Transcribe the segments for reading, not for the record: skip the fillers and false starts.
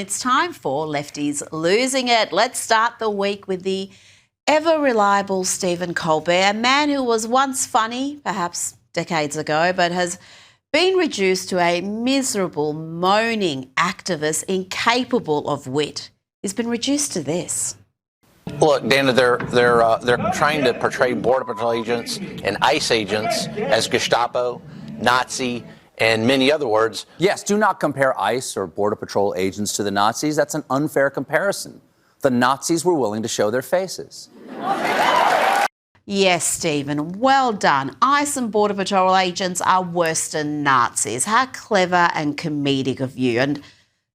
It's time for Lefties Losing It. Let's start the week with the ever-reliable Stephen Colbert, a man who was once funny, perhaps decades ago, but has been reduced to a miserable, moaning activist incapable of wit. He's been reduced to this. Look, Dana, they're trying to portray Border Patrol agents and ICE agents as Gestapo, Nazi, and many other words. Yes, do not compare ICE or Border Patrol agents to the Nazis. That's an unfair comparison. The Nazis were willing to show their faces. Yes, Stephen, well done. ICE and Border Patrol agents are worse than Nazis. How clever and comedic of you. And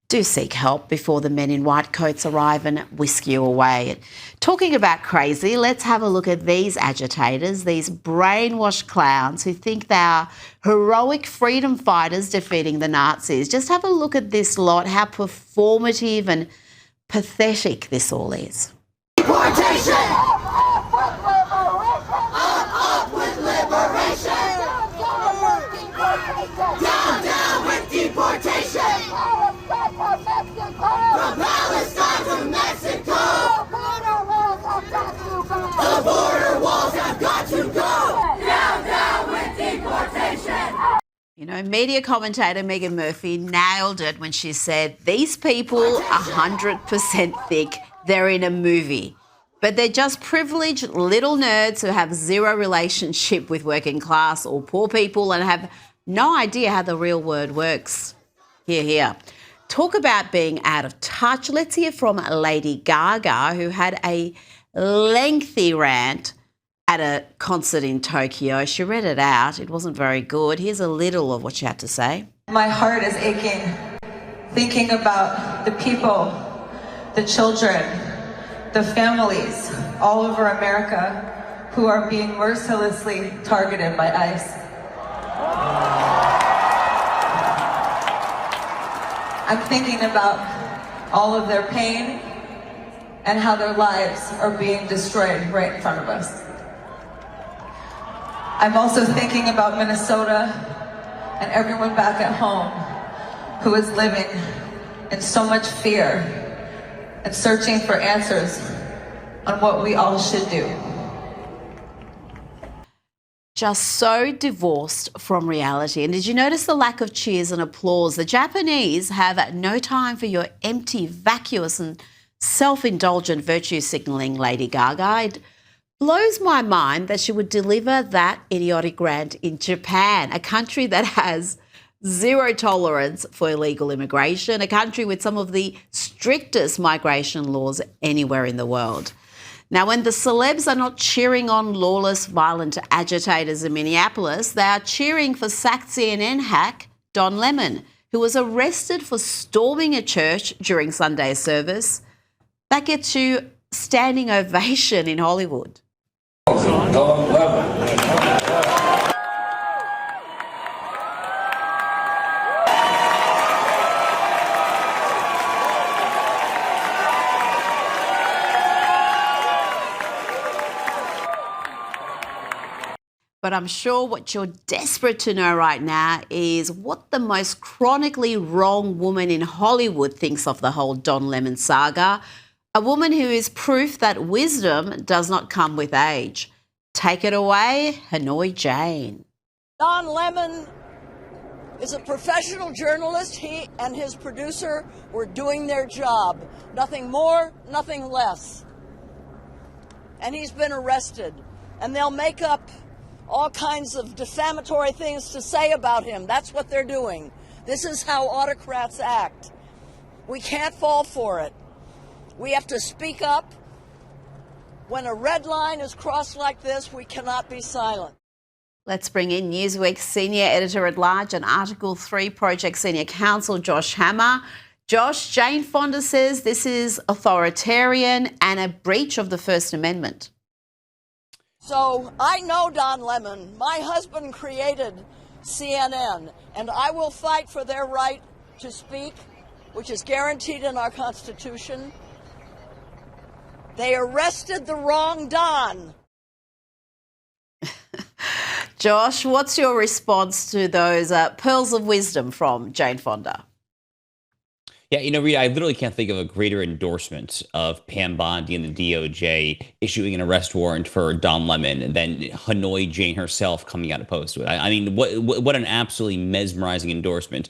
do seek help before the men in white coats arrive and whisk you away. Talking about crazy, let's have a look at these agitators, these brainwashed clowns who think they are heroic freedom fighters defeating the Nazis. Just have a look at this lot, how performative and pathetic this all is. Deportation! Up with liberation! Down with deportation! From Palestine to Mexico! The border walls have got to go! Down with deportation! You know, media commentator Megan Murphy nailed it when she said, these people are 100% thick, they're in a movie. But they're just privileged little nerds who have zero relationship with working class or poor people and have no idea how the real world works. Here. Talk about being out of touch. Let's hear from Lady Gaga, who had a lengthy rant at a concert in Tokyo. She read it out. It wasn't very good. Here's a little of what she had to say. My heart is aching, thinking about the people, the children, the families all over America who are being mercilessly targeted by ICE. I'm thinking about all of their pain and how their lives are being destroyed right in front of us. I'm also thinking about Minnesota and everyone back at home who is living in so much fear and searching for answers on what we all should do. Just so divorced from reality. And did you notice the lack of cheers and applause? The Japanese have no time for your empty, vacuous and self-indulgent virtue signalling, Lady Gaga. It blows my mind that she would deliver that idiotic rant in Japan, a country that has zero tolerance for illegal immigration, a country with some of the strictest migration laws anywhere in the world. Now, when the celebs are not cheering on lawless, violent agitators in Minneapolis, they are cheering for sacked CNN hack Don Lemon, who was arrested for storming a church during Sunday service. That gets you standing ovation in Hollywood. Don Lemon. But I'm sure what you're desperate to know right now is what the most chronically wrong woman in Hollywood thinks of the whole Don Lemon saga. A woman who is proof that wisdom does not come with age. Take it away, Hanoi Jane. Don Lemon is a professional journalist. He and his producer were doing their job. Nothing more, nothing less. And he's been arrested. And they'll make up all kinds of defamatory things to say about him. That's what they're doing. This is how autocrats act. We can't fall for it. We have to speak up. When a red line is crossed like this, we cannot be silent. Let's bring in Newsweek's senior editor-at-large and Article 3 Project Senior Counsel, Josh Hammer. Josh, Jane Fonda says this is authoritarian and a breach of the First Amendment. So I know Don Lemon. My husband created CNN, and I will fight for their right to speak, which is guaranteed in our Constitution. They arrested the wrong Don. Josh, what's your response to those pearls of wisdom from Jane Fonda? Yeah, Rita, I literally can't think of a greater endorsement of Pam Bondi and the DOJ issuing an arrest warrant for Don Lemon than Hanoi Jane herself coming out opposed to it. I mean, what an absolutely mesmerizing endorsement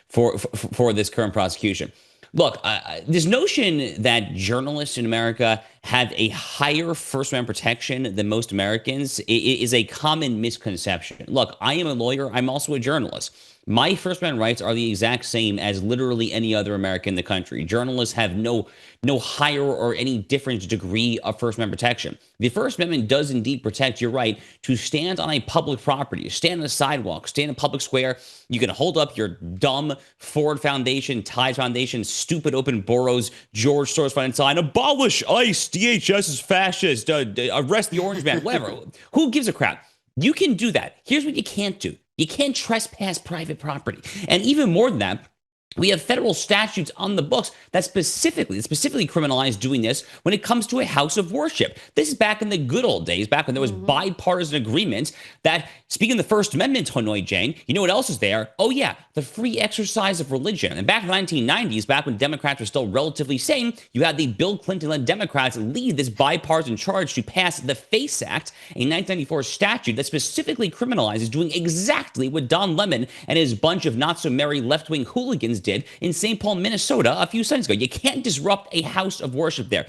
for this current prosecution. Look, this notion that journalists in America have a higher First Amendment protection than most Americans is a common misconception. Look, I am a lawyer. I'm also a journalist. My First Amendment rights are the exact same as literally any other American in the country. Journalists have no higher or any different degree of First Amendment protection. The First Amendment does indeed protect your right to stand on a public property, stand on a sidewalk, stand in a public square. You can hold up your dumb Ford Foundation, Tide Foundation, stupid open boroughs, George Soros Fund sign, abolish ICE, DHS is fascist, arrest the orange man, whatever. Who gives a crap? You can do that. Here's what you can't do. You can't trespass private property. And even more than that, we have federal statutes on the books that specifically criminalize doing this when it comes to a house of worship. This is back in the good old days, back when there was bipartisan agreement that, speaking of the First Amendment, Hanoi Jane, you know what else is there? Oh, yeah, the free exercise of religion. And back in the 1990s, back when Democrats were still relatively sane, you had the Bill Clinton-led Democrats lead this bipartisan charge to pass the FACE Act, a 1994 statute that specifically criminalizes doing exactly what Don Lemon and his bunch of not-so-merry left-wing hooligans did in St. Paul, Minnesota a few Sundays ago. You can't disrupt a house of worship there.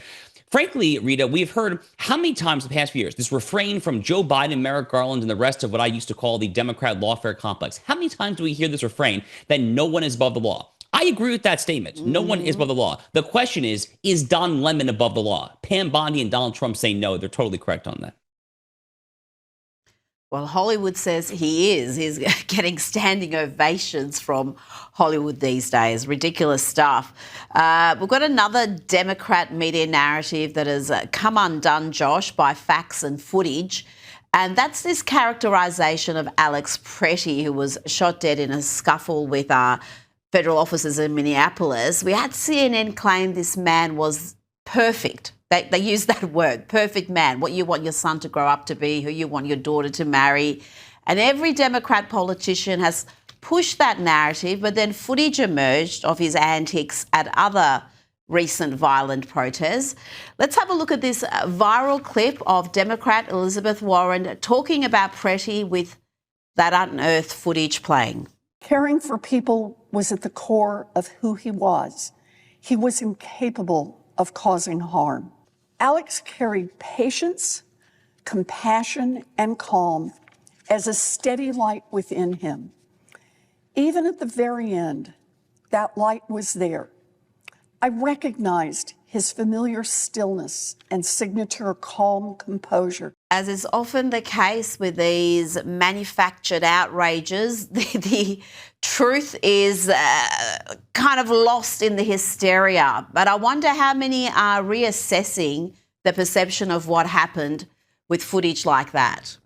Frankly, Rita, we've heard how many times in the past few years this refrain from Joe Biden, Merrick Garland, and the rest of what I used to call the Democrat lawfare complex. How many times do we hear this refrain that no one is above the law? I agree with that statement. No one is above the law. The question is Don Lemon above the law? Pam Bondi and Donald Trump say no. They're totally correct on that. Well, Hollywood says he is. He's getting standing ovations from Hollywood these days. Ridiculous stuff. We've got another Democrat media narrative that has come undone, Josh, by facts and footage. And that's this characterisation of Alex Pretty, who was shot dead in a scuffle with federal officers in Minneapolis. We had CNN claim this man was perfect. They use that word, perfect man, what you want your son to grow up to be, who you want your daughter to marry. And every Democrat politician has pushed that narrative, but then footage emerged of his antics at other recent violent protests. Let's have a look at this viral clip of Democrat Elizabeth Warren talking about Pretty with that unearthed footage playing. Caring for people was at the core of who he was. He was incapable of causing harm. Alex carried patience, compassion, and calm as a steady light within him. Even at the very end, that light was there. I recognized his familiar stillness and signature calm composure. As is often the case with these manufactured outrages, the truth is kind of lost in the hysteria. But I wonder how many are reassessing the perception of what happened with footage like that.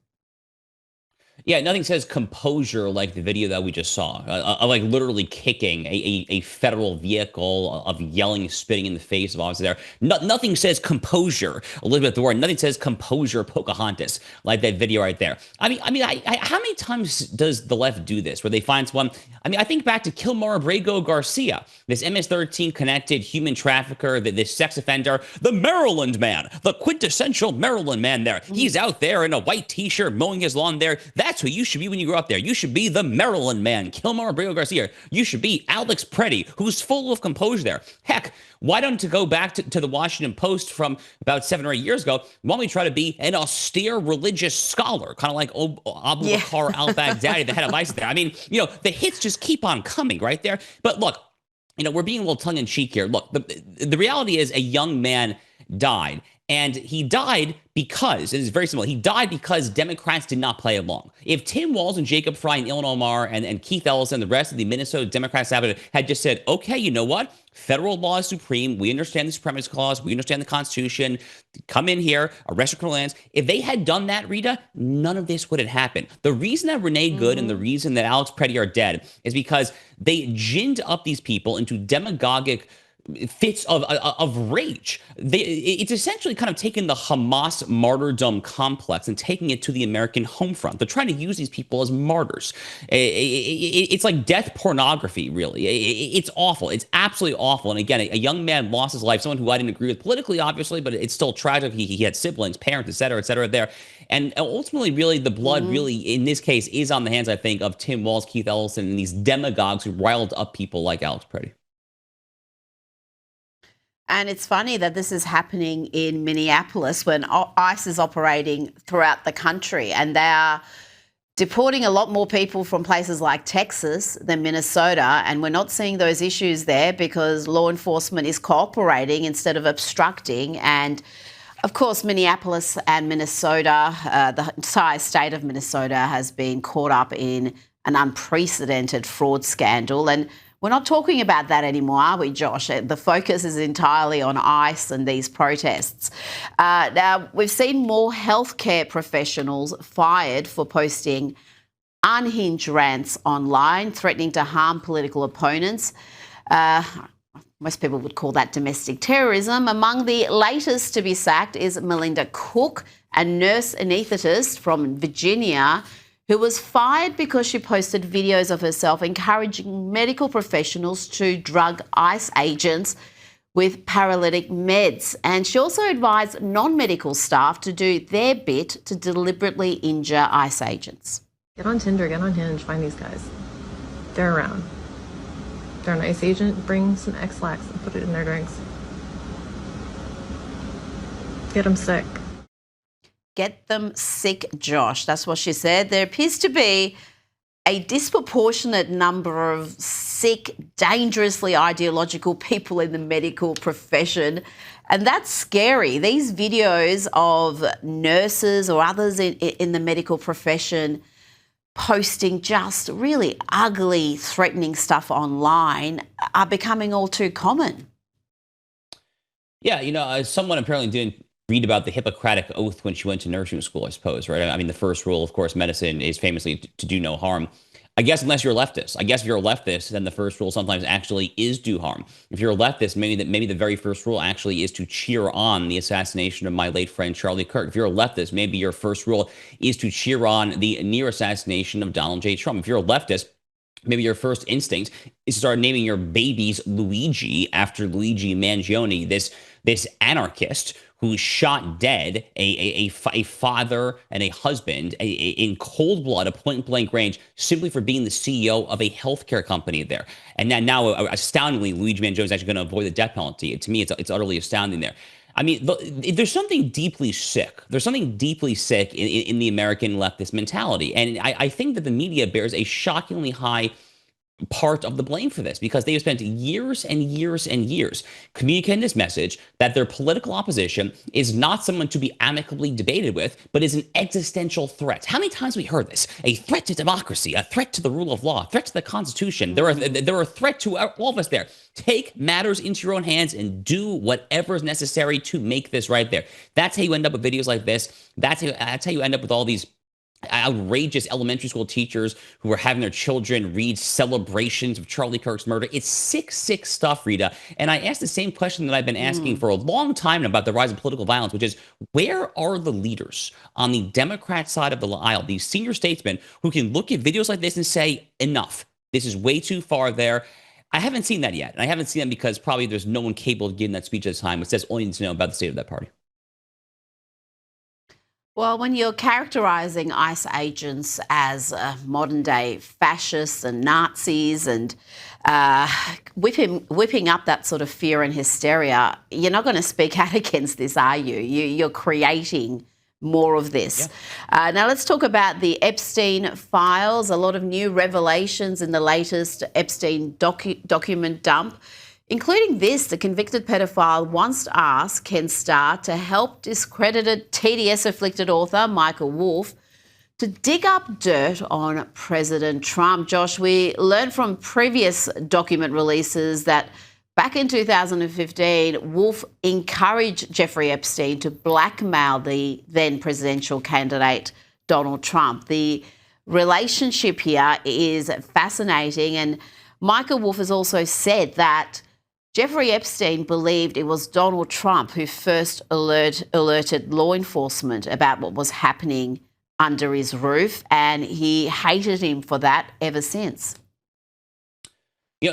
Yeah, nothing says composure like the video that we just saw, like literally kicking a federal vehicle, of yelling, spitting in the face of officers there. Nothing says composure, Elizabeth Warren. Nothing says composure, Pocahontas, like that video right there. I mean, how many times does the left do this, where they find someone? I mean, I think back to Kilmar Abrego Garcia, this MS-13 connected human trafficker, this sex offender, the Maryland man, the quintessential Maryland man there. He's out there in a white T-shirt mowing his lawn there. That's who you should be when you grow up there. You should be the Maryland man, Kilmar Abrego Garcia. You should be Alex Pretty, who's full of composure there. Heck, why don't you go back to the Washington Post from about 7 or 8 years ago? Why don't we try to be an austere religious scholar, kind of like Abu Bakr al-Baghdadi, the head of ISIS there? I mean, the hits just keep on coming right there. But look, we're being a little tongue-in-cheek here. Look, the reality is a young man died. And he died because, it is very simple, he died because Democrats did not play along. If Tim Walz and Jacob Fry and Ilhan Omar and Keith Ellis and the rest of the Minnesota Democrats had just said, okay, you know what? Federal law is supreme. We understand the Supremacy Clause. We understand the Constitution. Come in here, arrest your criminal aliens. If they had done that, Rita, none of this would have happened. The reason that Renee Good and the reason that Alex Pretty are dead is because they ginned up these people into demagogic fits of rage. It's essentially kind of taken the Hamas martyrdom complex and taking it to the American home front. They're trying to use these people as martyrs. It's like death pornography, really. It's awful. It's absolutely awful. And again, a young man lost his life, someone who I didn't agree with politically, obviously, but it's still tragic. He had siblings, parents, et cetera, there. And ultimately, really, the blood really, in this case, is on the hands, I think, of Tim Walz, Keith Ellison, and these demagogues who riled up people like Alex Preddy. And it's funny that this is happening in Minneapolis when ICE is operating throughout the country, and they are deporting a lot more people from places like Texas than Minnesota. And we're not seeing those issues there because law enforcement is cooperating instead of obstructing. And of course, Minneapolis and Minnesota, the entire state of Minnesota has been caught up in an unprecedented fraud scandal. And we're not talking about that anymore, are we, Josh? The focus is entirely on ICE and these protests. Now, we've seen more healthcare professionals fired for posting unhinged rants online, threatening to harm political opponents. Most people would call that domestic terrorism. Among the latest to be sacked is Melinda Cook, a nurse anaesthetist from Virginia, who was fired because she posted videos of herself encouraging medical professionals to drug ICE agents with paralytic meds. And she also advised non-medical staff to do their bit to deliberately injure ICE agents. Get on Tinder, get on Hinge, find these guys. They're around. They're an ICE agent, bring some X-Lax and put it in their drinks. Get them sick. Get them sick, Josh. That's what she said. There appears to be a disproportionate number of sick, dangerously ideological people in the medical profession. And that's scary. These videos of nurses or others in the medical profession posting just really ugly, threatening stuff online are becoming all too common. Yeah, someone apparently didn't read about the Hippocratic Oath when she went to nursing school, I suppose, right? I mean, the first rule, of course, medicine is famously to do no harm. I guess unless you're a leftist. I guess if you're a leftist, then the first rule sometimes actually is do harm. If you're a leftist, maybe the very first rule actually is to cheer on the assassination of my late friend Charlie Kirk. If you're a leftist, maybe your first rule is to cheer on the near assassination of Donald J. Trump. If you're a leftist, maybe your first instinct is to start naming your babies Luigi after Luigi Mangione, this anarchist who shot dead a father and a husband in cold blood, a point-blank range, simply for being the CEO of a healthcare company there. And now astoundingly, Luigi Mangione is actually going to avoid the death penalty. To me, it's utterly astounding there. I mean, there's something deeply sick. There's something deeply sick in the American leftist mentality. And I think that the media bears a shockingly high part of the blame for this, because they have spent years and years and years communicating this message that their political opposition is not someone to be amicably debated with, but is an existential threat. How many times have we heard this? A threat to democracy, a threat to the rule of law, a threat to the Constitution. They're a threat to all of us there. Take matters into your own hands and do whatever is necessary to make this right there. That's how you end up with videos like this. That's how you end up with all these outrageous elementary school teachers who are having their children read celebrations of Charlie Kirk's murder. It's sick, sick stuff, Rita. And I asked the same question that I've been asking for a long time about the rise of political violence, which is, where are the leaders on the Democrat side of the aisle, these senior statesmen who can look at videos like this and say, enough, this is way too far there? I haven't seen that yet. And I haven't seen that because probably there's no one capable of giving that speech at this time, which says all you need to know about the state of that party. Well, when you're characterising ICE agents as modern-day fascists and Nazis and whipping up that sort of fear and hysteria, you're not going to speak out against this, are you? You're creating more of this. Yeah. Now, let's talk about the Epstein files. A lot of new revelations in the latest Epstein document dump, including this: the convicted pedophile once asked Ken Starr to help discredited TDS-afflicted author Michael Wolff to dig up dirt on President Trump. Josh, we learned from previous document releases that back in 2015, Wolff encouraged Jeffrey Epstein to blackmail the then presidential candidate Donald Trump. The relationship here is fascinating, and Michael Wolff has also said that Jeffrey Epstein believed it was Donald Trump who first alerted law enforcement about what was happening under his roof, and he hated him for that ever since.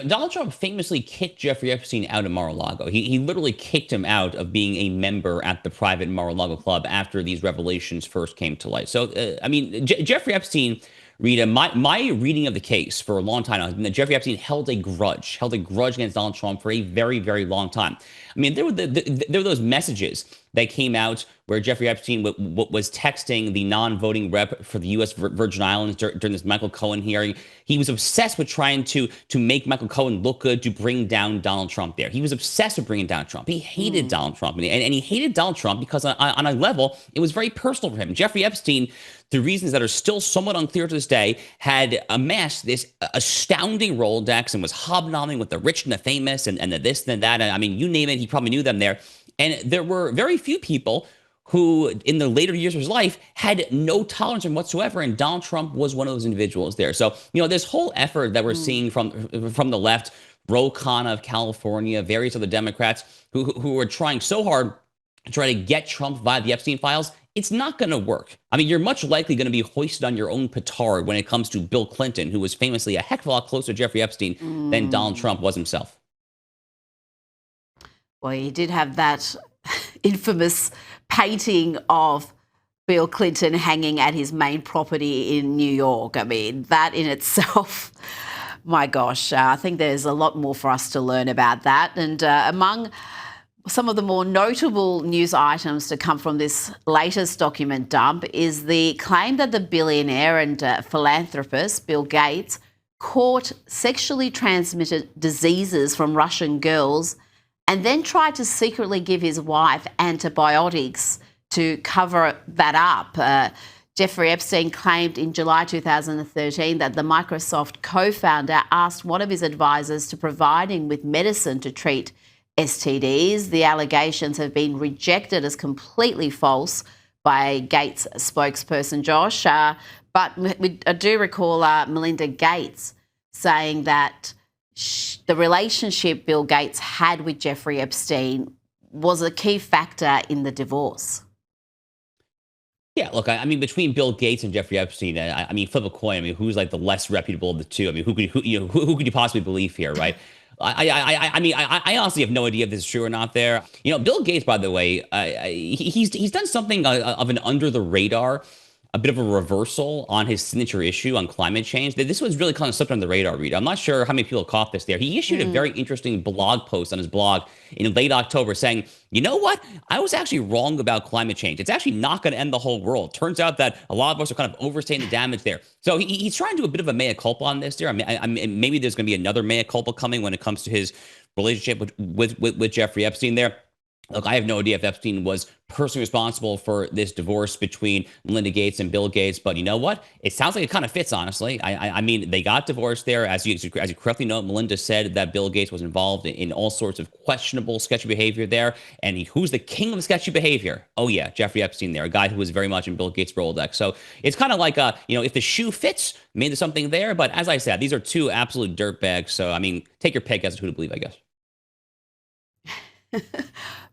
Donald Trump famously kicked Jeffrey Epstein out of Mar-a-Lago. He literally kicked him out of being a member at the private Mar-a-Lago club after these revelations first came to light. So, Jeffrey Epstein, Rita, my reading of the case for a long time has been that Jeffrey Epstein held a grudge against Donald Trump for a very, very long time. I mean, there were those messages that came out where Jeffrey Epstein was texting the non-voting rep for the U.S. Virgin Islands during this Michael Cohen hearing. He was obsessed with trying to make Michael Cohen look good, to bring down Donald Trump there. He was obsessed with bringing down Trump. He hated Donald Trump. And he hated Donald Trump because on a level, it was very personal for him. Jeffrey Epstein, through reasons that are still somewhat unclear to this day, had amassed this astounding Rolodex and was hobnobbing with the rich and the famous and the this and that. And I mean, you name it, he probably knew them there. And there were very few people who, in the later years of his life, had no tolerance whatsoever, and Donald Trump was one of those individuals there. So, this whole effort that we're seeing from the left, Ro Khanna of California, various other Democrats who are trying so hard to try to get Trump via the Epstein files, it's not going to work. I mean, you're much likely going to be hoisted on your own petard when it comes to Bill Clinton, who was famously a heck of a lot closer to Jeffrey Epstein than Donald Trump was himself. Well, he did have that infamous painting of Bill Clinton hanging at his main property in New York. I mean, that in itself, my gosh, I think there's a lot more for us to learn about that. And among some of the more notable news items to come from this latest document dump is the claim that the billionaire and philanthropist Bill Gates caught sexually transmitted diseases from Russian girls and then tried to secretly give his wife antibiotics to cover that up. Jeffrey Epstein claimed in July 2013 that the Microsoft co-founder asked one of his advisors to provide him with medicine to treat STDs. The allegations have been rejected as completely false by Gates' spokesperson, Josh. But I do recall Melinda Gates saying that the relationship Bill Gates had with Jeffrey Epstein was a key factor in the divorce. Yeah, look, I mean, between Bill Gates and Jeffrey Epstein, I mean, flip a coin. I mean, who's like the less reputable of the two? I mean, who could you possibly believe here, right? I honestly have no idea if this is true or not there. Bill Gates, by the way, he's done something of an under the radar, a bit of a reversal on his signature issue on climate change. This was really kind of slipped under the radar, Rita. I'm not sure how many people caught this there. He issued a very interesting blog post on his blog in late October saying, you know what? I was actually wrong about climate change. It's actually not going to end the whole world. Turns out that a lot of us are kind of overstating the damage there. So he's trying to do a bit of a mea culpa on this there. I mean, maybe there's going to be another mea culpa coming when it comes to his relationship with Jeffrey Epstein there. Look, I have no idea if Epstein was personally responsible for this divorce between Melinda Gates and Bill Gates, but you know what? It sounds like it kind of fits, honestly. I mean, they got divorced there. As you correctly note, Melinda said that Bill Gates was involved in all sorts of questionable, sketchy behavior there. And who's the king of sketchy behavior? Oh, yeah, Jeffrey Epstein there, a guy who was very much in Bill Gates' Rolodex. So it's kind of like, if the shoe fits, maybe there's something there. But as I said, these are two absolute dirtbags. So, I mean, take your pick as to who to believe, I guess.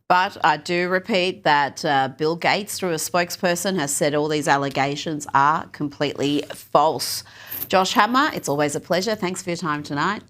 But I do repeat that Bill Gates, through a spokesperson, has said all these allegations are completely false. Josh Hammer, it's always a pleasure. Thanks for your time tonight.